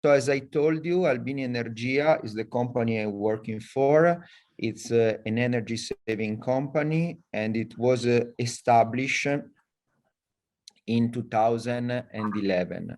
So as I told you, Albini Energia is the company I'm working for. It's an energy saving company, and it was established in 2011.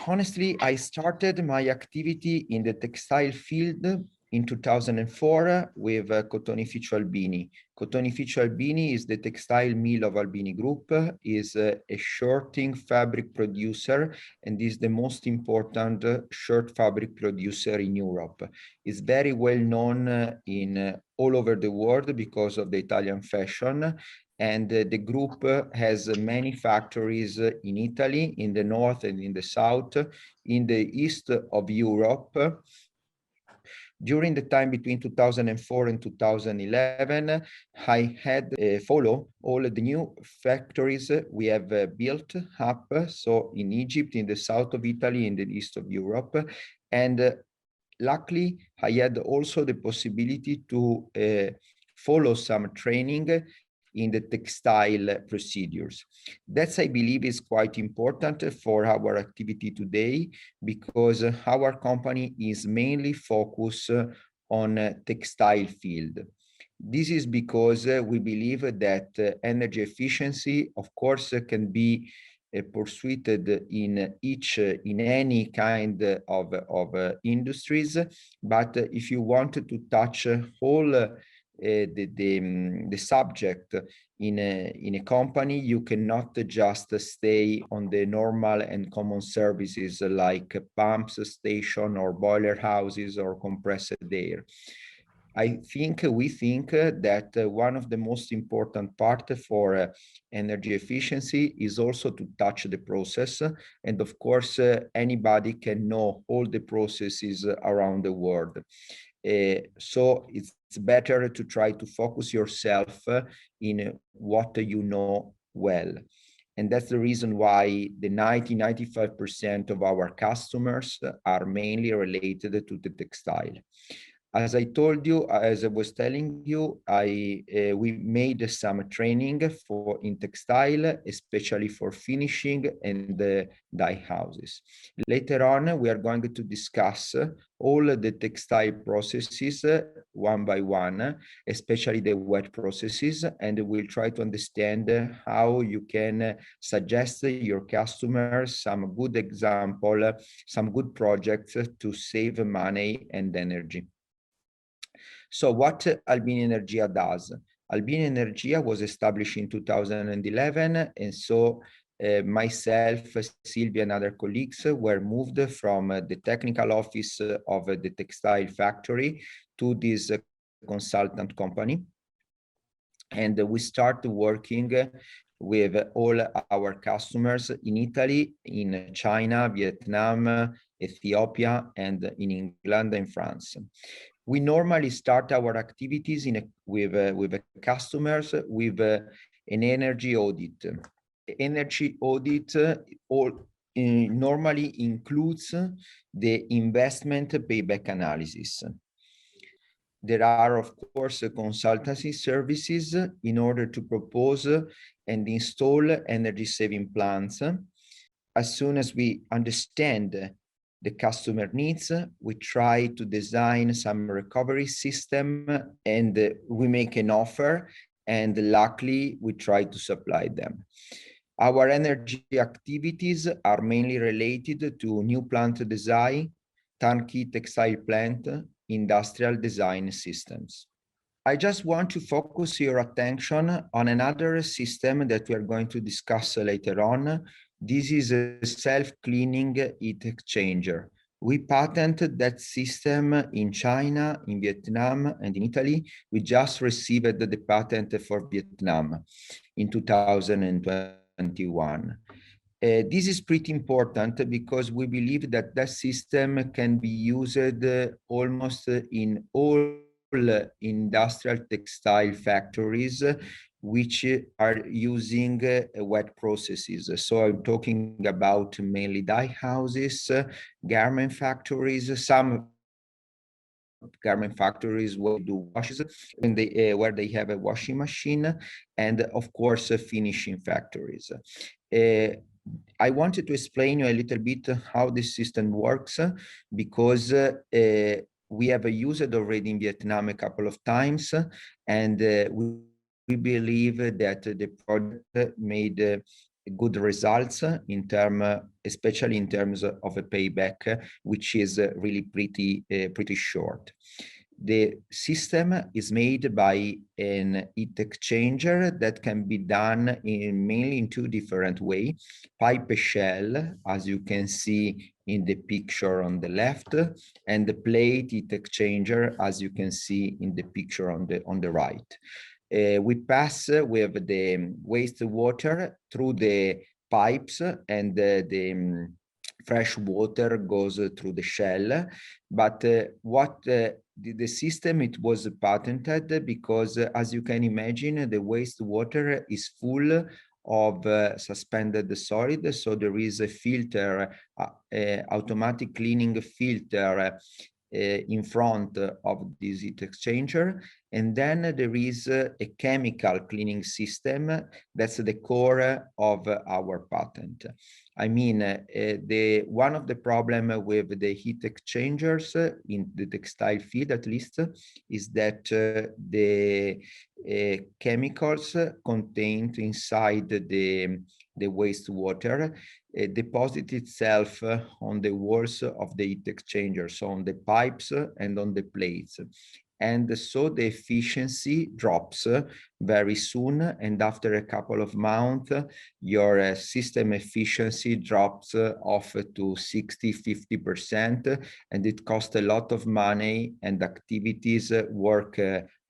Honestly, I started my activity in the textile field in 2004 with Cotonificio Albini. Cotonificio Albini is the textile mill of Albini Group, is a shirting fabric producer, and is the most important shirt fabric producer in Europe. It's very well known in all over the world because of the Italian fashion. And the group has many factories in Italy, in the north and in the south, in the east of Europe. During the time between 2004 and 2011, I had follow all the new factories we have built up. So in Egypt, in the south of Italy, in the east of Europe. And luckily, I had also the possibility to follow some training in the textile procedures. That's, I believe, is quite important for our activity today, because our company is mainly focused on textile field. This is because we believe that energy efficiency, of course, can be pursued in any kind of industries, but if you want to touch whole the subject in a company, you cannot just stay on the normal and common services like pumps station or boiler houses or compressed air. We think that one of the most important part for energy efficiency is also to touch the process. And of course, anybody can know all the processes around the world. So it's better to try to focus yourself in what you know well. And that's the reason why the 95% of our customers are mainly related to the textile. As I told you, as I was telling you, we made some training in textile, especially for finishing and the dye houses. Later on, we are going to discuss all the textile processes one by one, especially the wet processes, and we'll try to understand how you can suggest your customers some good example, some good projects to save money and energy. So what Albini Energia does? Albini Energia was established in 2011, and so myself, Silvia, and other colleagues were moved from the technical office of the textile factory to this consultant company. And we started working with all our customers in Italy, in China, Vietnam, Ethiopia, and in England and France. We normally start our activities with customers with an energy audit. Energy audit normally includes the investment payback analysis. There are, of course, consultancy services in order to propose and install energy saving plans. As soon as we understand the customer needs, we try to design some recovery system, and we make an offer, and luckily we try to supply them. Our energy activities are mainly related to new plant design, turnkey textile plant, industrial design systems. I just want to focus your attention on another system that we are going to discuss later on. This is a self-cleaning heat exchanger. We patented that system in China, in Vietnam, and in Italy. We just received the patent for Vietnam in 2021. This is pretty important because we believe that that system can be used almost in all industrial textile factories which are using wet processes. So I'm talking about mainly dye houses, garment factories, some garment factories where they do washes, and where they have a washing machine, and of course finishing factories. I wanted to explain you a little bit how this system works because we have used already in Vietnam a couple of times, and we believe that the project made good results in especially in terms of a payback, which is really pretty short. The system is made by an heat exchanger that can be done mainly in two different ways. Pipe shell, as you can see in the picture on the left, and the plate heat exchanger, as you can see in the picture on the right. We pass with the wastewater through the pipes, and the fresh water goes through the shell. But the system, it was patented because, as you can imagine, the wastewater is full of suspended solid. So there is a filter, automatic cleaning filter in front of this heat exchanger. And then there is a chemical cleaning system. That's the core of our patent. I mean, one of the problems with the heat exchangers in the textile field, at least, is that the chemicals contained inside the wastewater deposit itself on the walls of the heat exchanger, so on the pipes and on the plates. And so the efficiency drops very soon. And after a couple of months, your system efficiency drops off to 60, 50%. And it costs a lot of money and activities,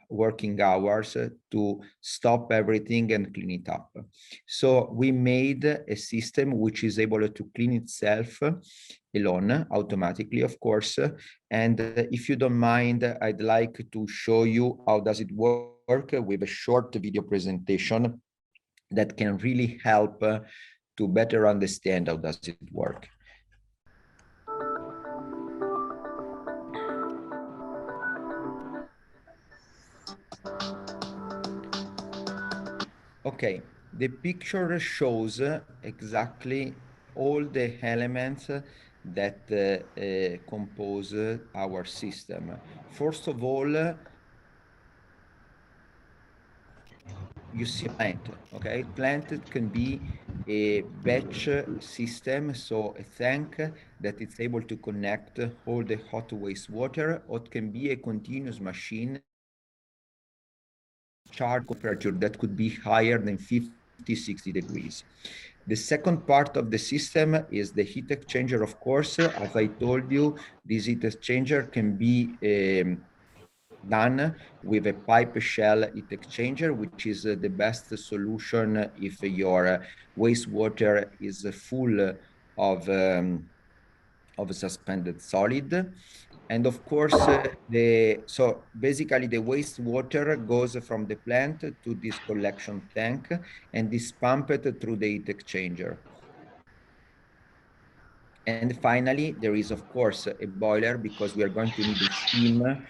working hours to stop everything and clean it up. So we made a system which is able to clean itself alone, automatically, of course. And if you don't mind, I'd like to show you how does it work with a short video presentation that can really help to better understand how does it work. Okay, the picture shows exactly all the elements that compose our system. First of all, you see a plant, okay? Plant can be a batch system, so a tank that is able to connect all the hot wastewater, or it can be a continuous machine charge temperature that could be higher than 50, 60 degrees. The second part of the system is the heat exchanger, of course. As I told you, this heat exchanger can be done with a pipe shell heat exchanger, which is the best solution if your wastewater is full of suspended solid. And of course, so basically the wastewater goes from the plant to this collection tank and is pumped through the heat exchanger. And finally, there is, of course, a boiler because we are going to need the steam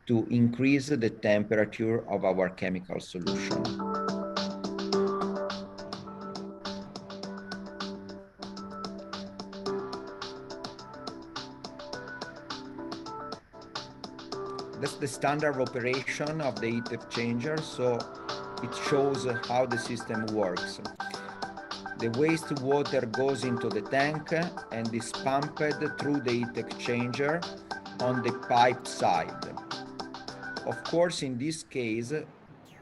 to increase the temperature of our chemical solution. That's the standard operation of the heat exchanger, so it shows how the system works. The wastewater goes into the tank and is pumped through the heat exchanger on the pipe side. Of course, in this case,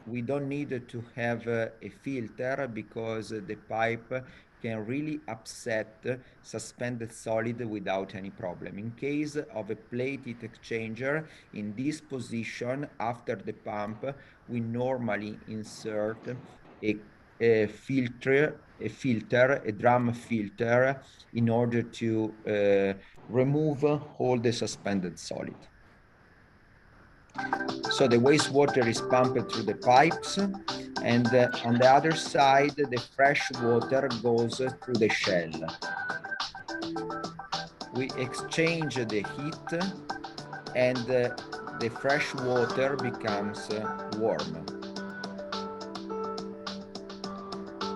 we don't need to have a filter because the pipe can really upset suspended solid without any problem. In case of a plate heat exchanger, in this position, after the pump, we normally insert a filter, a drum filter, in order to remove all the suspended solid. So the wastewater is pumped through the pipes, and on the other side, the fresh water goes through the shell. We exchange the heat, and the fresh water becomes warm.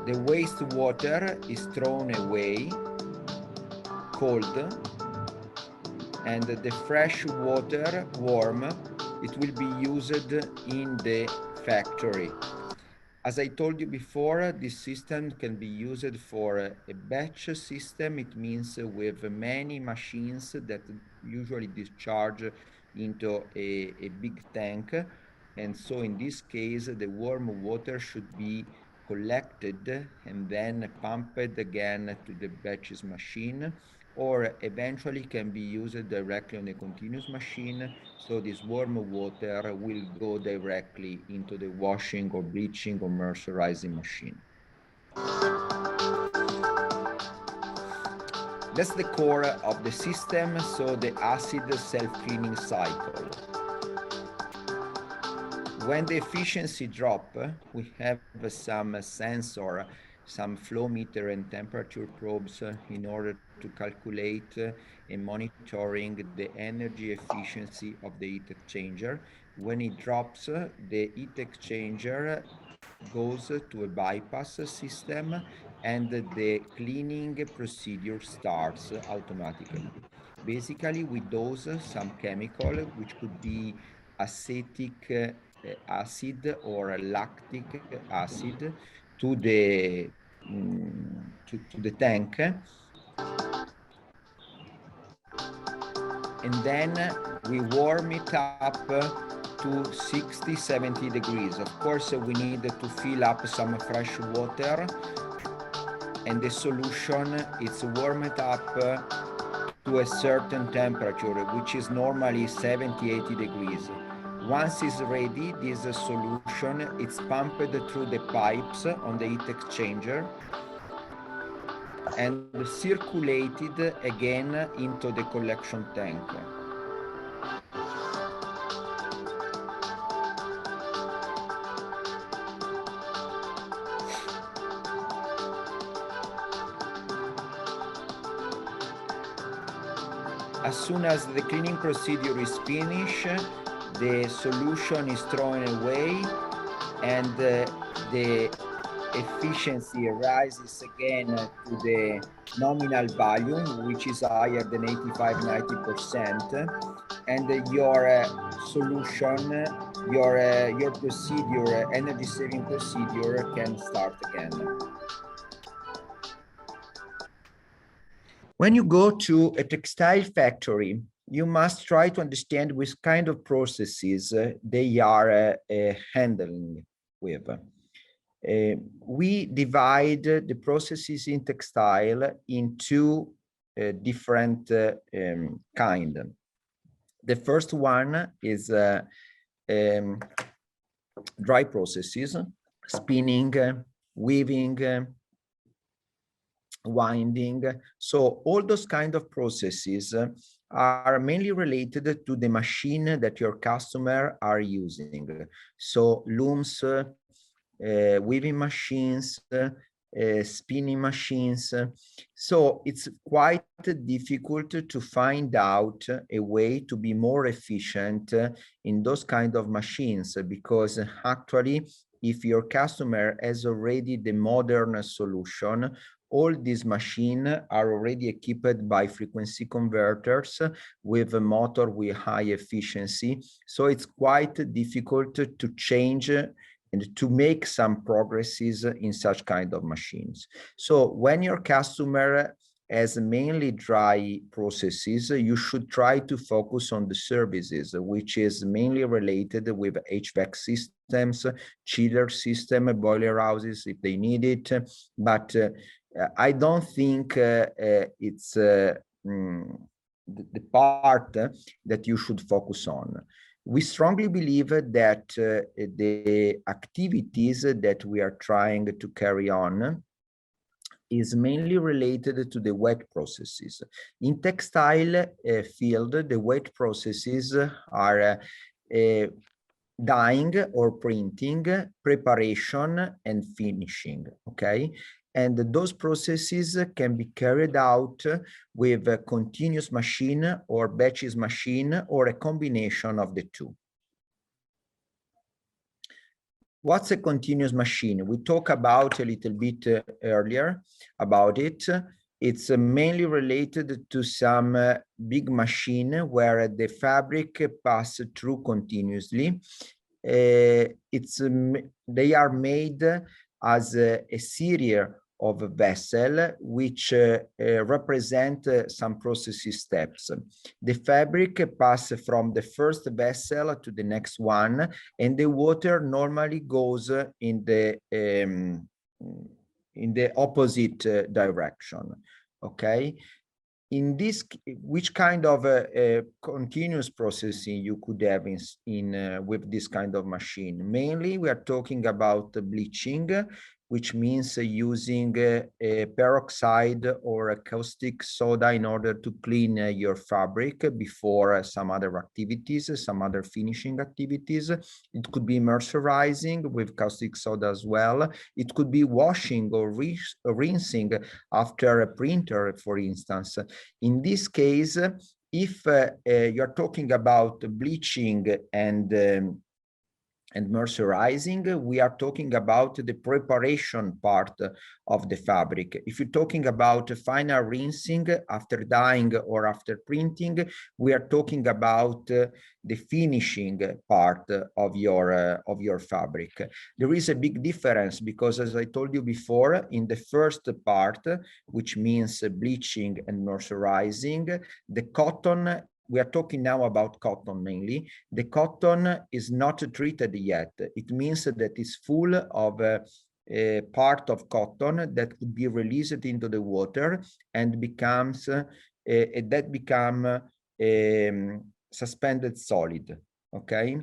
The the wastewater is thrown away, cold, and the fresh water, warm, it will be used in the factory. As I told you before, this system can be used for a batch system. It means with many machines that usually discharge into a big tank. And so in this case, the warm water should be collected and then pumped again to the batches machine, or eventually can be used directly on a continuous machine. So this warm water will go directly into the washing or bleaching or moisturizing machine. That's the core of the system, so the acid self-cleaning cycle. When the efficiency drop, we have some sensor, some flow meter and temperature probes in order to calculate and monitoring the energy efficiency of the heat exchanger. When it drops, the heat exchanger goes to a bypass system and the cleaning procedure starts automatically. Basically, we dose some chemical, which could be acetic acid or lactic acid to the to the tank, and then we warm it up to 60-70 degrees. Of course, we need to fill up some fresh water, and the solution is warmed up to a certain temperature, which is normally 70-80 degrees. Once it's ready, this solution is pumped through the pipes on the heat exchanger and circulated again into the collection tank. As soon as the cleaning procedure is finished, the solution is thrown away and the efficiency rises again to the nominal value, which is higher than 85-90%, and your solution, your procedure, energy saving procedure can start again. When you go to a textile factory, you must try to understand which kind of processes they are handling with. We divide the processes in textile into different kind. The first one is dry processes, spinning, weaving, winding. So all those kind of processes are mainly related to the machine that your customer are using. So looms, weaving machines, spinning machines. So it's quite difficult to find out a way to be more efficient in those kind of machines, because actually, if your customer has already the modern solution, all these machines are already equipped by frequency converters with a motor with high efficiency. So it's quite difficult to change and to make some progresses in such kind of machines. So when your customer has mainly dry processes, you should try to focus on the services, which is mainly related with HVAC systems, chiller system, boiler houses if they need it. But I don't think it's the part that you should focus on. We strongly believe that the activities that we are trying to carry on is mainly related to the wet processes. In textile field, the wet processes are dyeing or printing, preparation, and finishing, okay? And those processes can be carried out with a continuous machine or batches machine or a combination of the two. What's a continuous machine? We talked about a little bit earlier about it. It's mainly related to some big machine where the fabric passes through continuously. They are made as a series of a vessel which represent some processing steps. The fabric passes from the first vessel to the next one, and the water normally goes in the opposite direction. Okay. In this, which kind of continuous processing you could have with this kind of machine? Mainly, we are talking about bleaching, which means using a peroxide or a caustic soda in order to clean your fabric before some other activities, some other finishing activities. It could be mercerizing with caustic soda as well. It could be washing or rinsing after a printer, for instance. In this case, if you're talking about bleaching and mercerizing, we are talking about the preparation part of the fabric. If you're talking about final rinsing after dyeing or after printing, we are talking about the finishing part of your fabric. There is a big difference because, as I told you before, in the first part, which means bleaching and mercerizing, the cotton, we are talking now about cotton mainly. The cotton is not treated yet. It means that it's full of a part of cotton that could be released into the water and becomes suspended solid. Okay.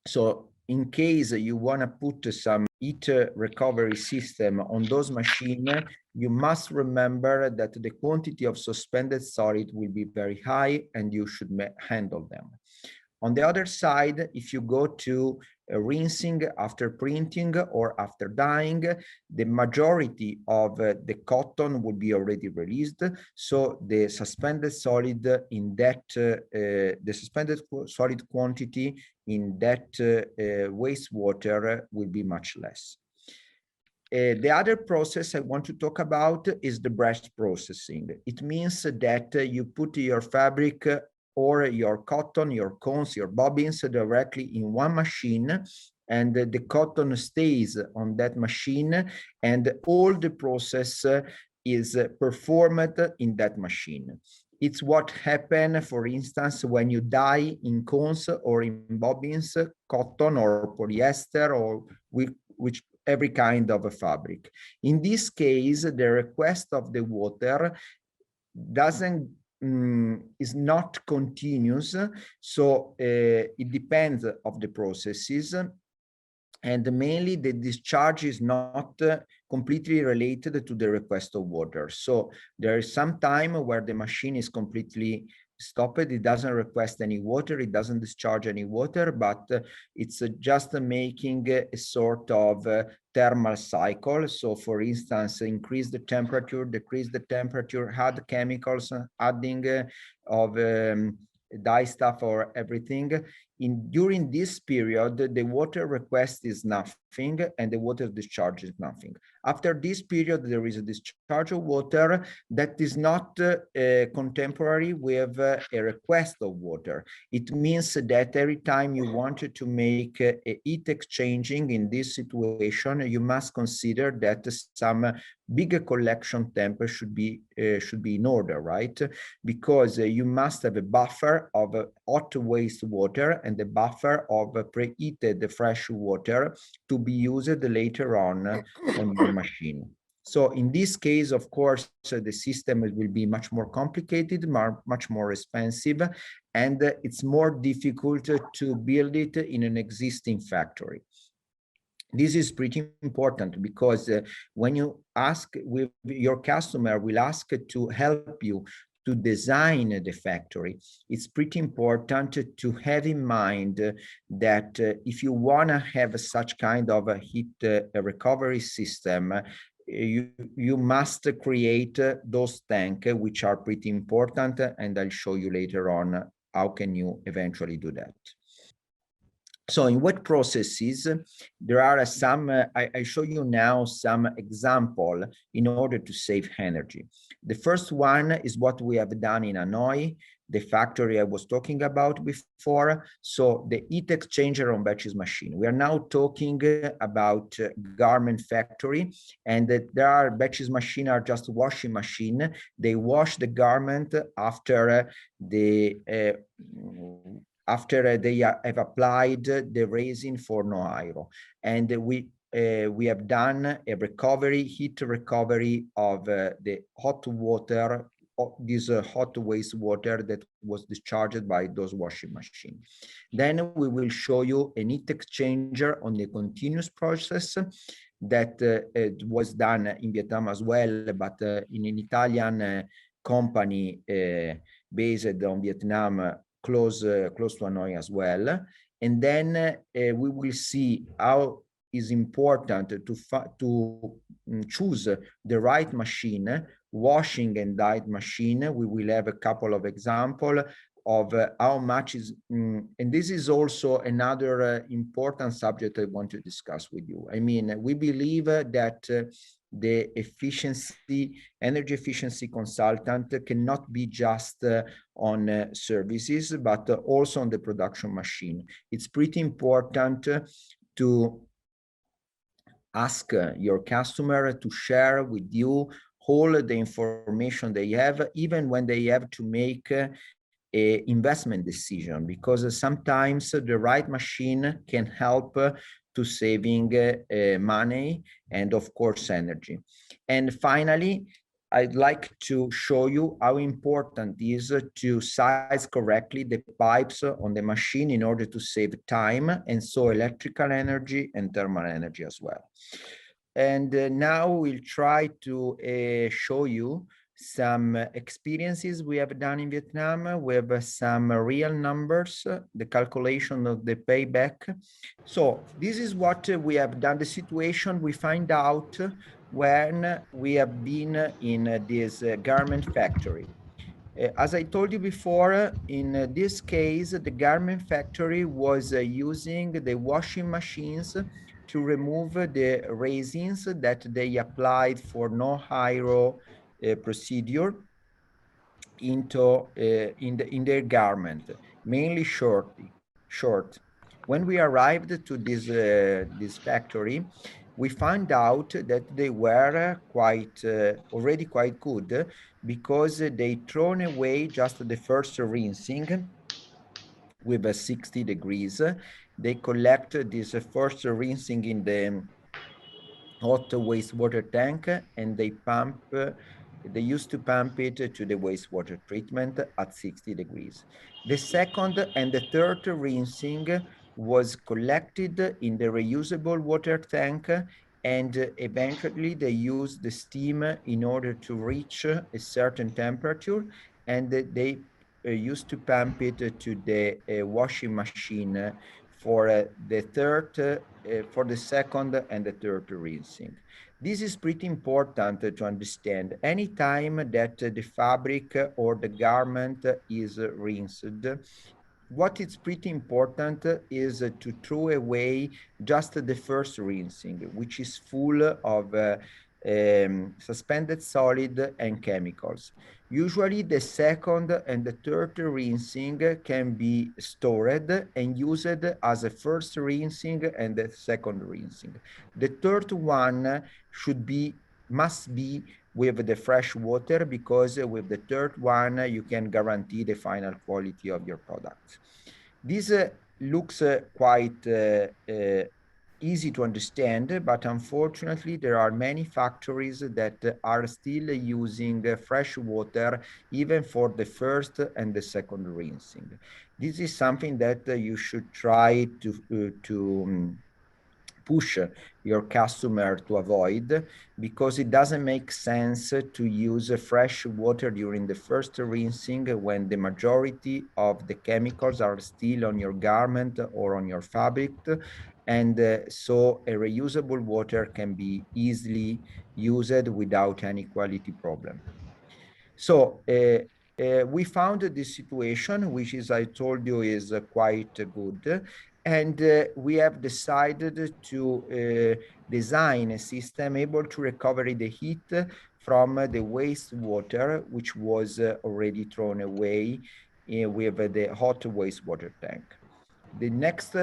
So in case you want to put some heat recovery system on those machines, you must remember that the quantity of suspended solid will be very high and you should handle them. On the other side, if you go to rinsing after printing or after dyeing, the majority of the cotton will be already released. So the suspended solid in that, the suspended solid quantity in that wastewater will be much less. The other process I want to talk about is the breast processing. It means that you put your fabric or your cotton, your cones, your bobbins directly in one machine, and the cotton stays on that machine, and all the process is performed in that machine. It's what happens, for instance, when you dye in cones or in bobbins, cotton or polyester or which every kind of a fabric. In this case, the request of the water is not continuous, so it depends of the processes, and mainly the discharge is not completely related to the request of water. So there is some time where the machine is completely stopped. It doesn't request any water. It doesn't discharge any water, but it's just making a sort of thermal cycle. So for instance, increase the temperature, decrease the temperature, add chemicals, adding of dye stuff or everything. During this period, the water request is nothing and the water discharge is nothing. After this period, there is a discharge of water that is not contemporary with a request of water. It means that every time you wanted to make a heat exchanging in this situation, you must consider that some bigger collection temp should be in order, right? Because you must have a buffer of hot wastewater and a buffer of preheated fresh water to be used later on your machine. So in this case, of course, the system will be much more complicated, much more expensive, and it's more difficult to build it in an existing factory. This is pretty important because when you ask, with your customer will ask to help you to design the factory, it's pretty important to have in mind that if you want to have such kind of a heat recovery system, you must create those tanks, which are pretty important, and I'll show you later on how can you eventually do that. So in what processes, there are some, I show you now some example in order to save energy. The first one is what we have done in Hanoi, the factory I was talking about before. So the heat exchanger on batches machine. We are now talking about garment factory, and there are batches machine are just washing machine. They wash the garment after they have applied the resin for no aero. And we have done a recovery, heat recovery of the hot water, this hot wastewater that was discharged by those washing machines. Then we will show you an heat exchanger on the continuous process that it was done in Vietnam as well, but in an Italian company based on Vietnam, close to Hanoi as well. And then we will see how is important to choose the right machine, washing and dye machine. We will have a couple of examples of how much is, and this is also another important subject I want to discuss with you. I mean, we believe that the energy efficiency consultant cannot be just on services, but also on the production machine. It's pretty important to ask your customer to share with you all the information they have, even when they have to make a investment decision, because sometimes the right machine can help to saving money and of course energy. And finally, I'd like to show you how important it is to size correctly the pipes on the machine in order to save time, and so electrical energy and thermal energy as well. And now we'll try to show you some experiences we have done in Vietnam. We have some real numbers, the calculation of the payback. So this is what we have done. The situation we find out when we have been in this garment factory. As I told you before, in this case, the garment factory was using the washing machines to remove the resins that they applied for no aero procedure into in their garment, mainly short. When we arrived to this factory, we found out that they were already quite good, because they thrown away just the first rinsing with a 60 degrees. They collect this first rinsing in the hot wastewater tank, and they used to pump it to the wastewater treatment at 60 degrees. The second and the third rinsing was collected in the reusable water tank, and eventually they used the steam in order to reach a certain temperature, and they used to pump it to the washing machine for for the second and the third rinsing. This is pretty important to understand. Anytime that the fabric or the garment is rinsed, what is pretty important is to throw away just the first rinsing, which is full of suspended solid and chemicals. Usually the second and the third rinsing can be stored and used as a first rinsing and the second rinsing. The third one must be with the fresh water, because with the third one, you can guarantee the final quality of your product. This looks quite easy to understand, but unfortunately, there are many factories that are still using fresh water, even for the first and the second rinsing. This is something that you should try to push your customer to avoid, because it doesn't make sense to use fresh water during the first rinsing when the majority of the chemicals are still on your garment or on your fabric. And so a reusable water can be easily used without any quality problem. So we found this situation, which is, I told you, is quite good. And we have decided to design a system able to recover the heat from the wastewater, which was already thrown away with the hot wastewater tank. The next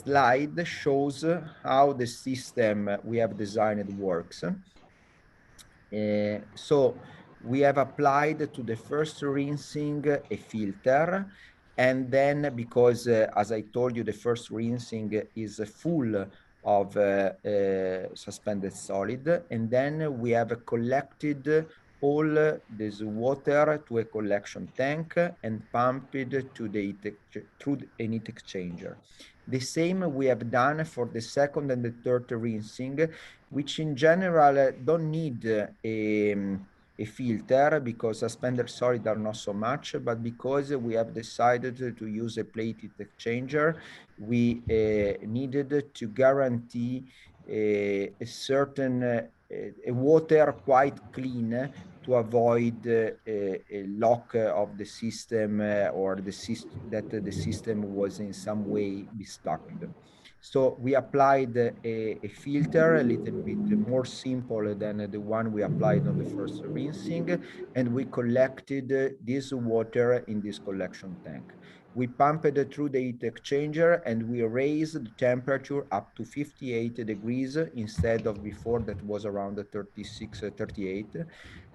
slide shows how the system we have designed works. So we have applied to the first rinsing a filter, and then because, as I told you, the first rinsing is full of suspended solid, and then we have collected all this water to a collection tank and pumped it to through an heat exchanger. The same we have done for the second and the third rinsing, which in general don't need a filter because suspended solid are not so much, but because we have decided to use a plate heat exchanger, we needed to guarantee a certain a water quite clean to avoid a lock of the system or that the system was in some way be stuck. So we applied a filter a little bit more simple than the one we applied on the first rinsing, and we collected this water in this collection tank. We pumped it through the heat exchanger and we raised the temperature up to 58 degrees instead of before that was around 36, 38.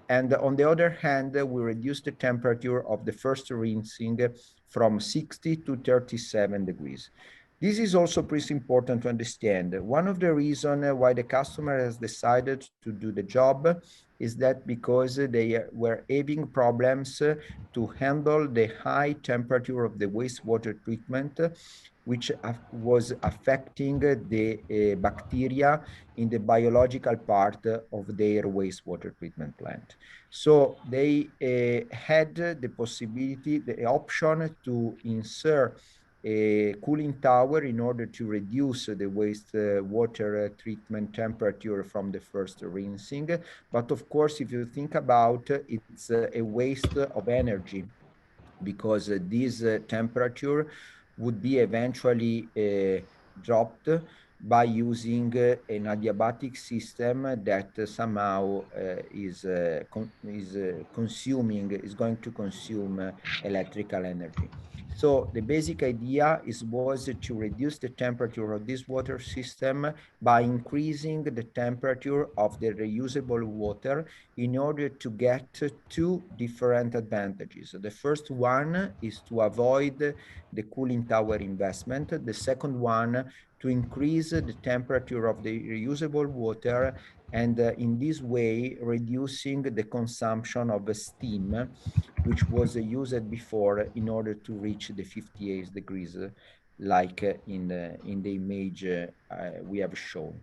And on the other hand, we reduced the temperature of the first rinsing from 60 to 37 degrees. This is also pretty important to understand. One of the reasons why the customer has decided to do the job is that because they were having problems to handle the high temperature of the wastewater treatment, which was affecting the bacteria in the biological part of their wastewater treatment plant. So they had the possibility, the option to insert a cooling tower in order to reduce the wastewater treatment temperature from the first rinsing. But of course, if you think about it, it's a waste of energy because this temperature would be eventually dropped by using an adiabatic system that somehow is going to consume electrical energy. So the basic idea was to reduce the temperature of this water system by increasing the temperature of the reusable water in order to get two different advantages. The first one is to avoid the cooling tower investment. The second one, to increase the temperature of the reusable water and in this way reducing the consumption of steam, which was used before in order to reach the 58 degrees like in the image we have shown.